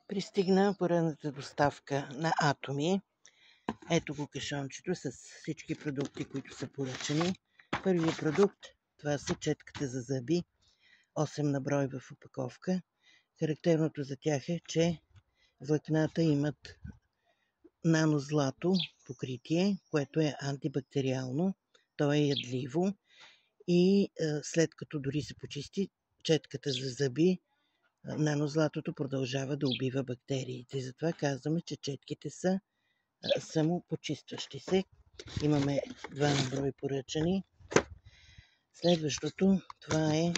Пристигна поредната доставка на Атоми. Ето го кашончето с всички продукти, които са поръчани. Първият продукт, това са четката за зъби, 8 на брой в опаковка. Характерното за тях е, че влакната имат нанозлато покритие, което е антибактериално, то е ядливо и след като дори се почисти четката за зъби, нанозлатото продължава да убива бактериите. Затова казваме, че четките са самопочистващи се. Имаме 2 на брой поръчани. Следващото, това е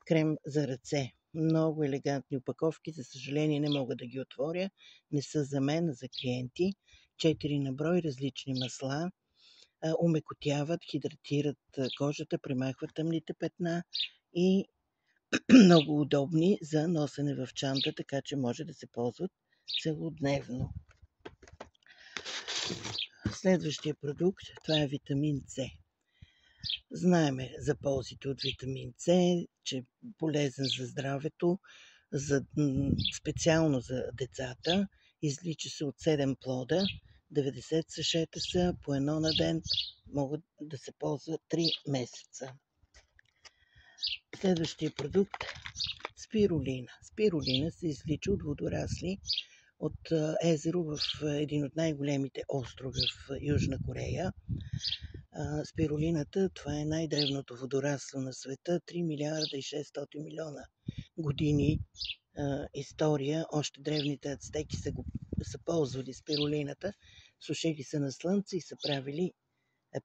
крем за ръце. Много елегантни опаковки, за съжаление не мога да ги отворя. Не са за мен, а за клиенти. 4 на брой различни масла. Омекотяват, хидратират кожата, премахват тъмните петна и много удобни за носене в чанта, така че може да се ползват целодневно. Следващия продукт, това е витамин С. Знаеме за ползите от витамин С, че е полезен за здравето, специално за децата. Излича се от 7 плода, 90 сашета са, по едно на ден, могат да се ползват 3 месеца. Следващия продукт – спирулина. Спирулина се извлича от водорасли от езеро в един от най-големите острови в Южна Корея. Спирулината, това е най-древното водорасло на света, 3 милиарда и 600 милиона години история. Още древните ацтеки са ползвали спирулината, сушили са на слънце и са правили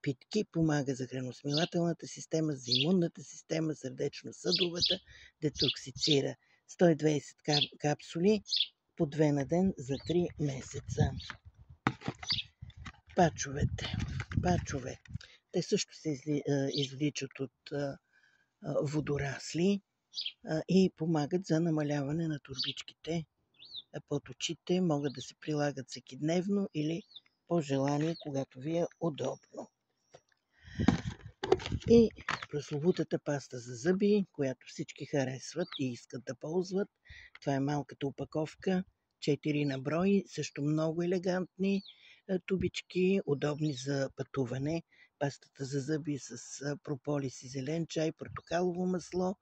питки. Помага за храносмилателната система, за имунната система, сърдечно-съдовата, детоксицира. 120 капсули по 2 на ден за 3 месеца. Пачове. Те също се извличат от водорасли и помагат за намаляване на турбичките под очите. Могат да се прилагат всекидневно или по желание, когато ви е удобно. И прословутата паста за зъби, която всички харесват и искат да ползват. Това е малката опаковка, 4 на брой, също много елегантни тубички, удобни за пътуване. Пастата за зъби с прополис и зелен чай, портокалово масло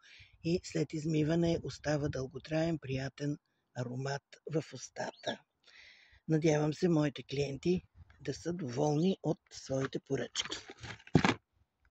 и след измиване остава дълготраен, приятен аромат в устата. Надявам се моите клиенти да са доволни от своите поръчки.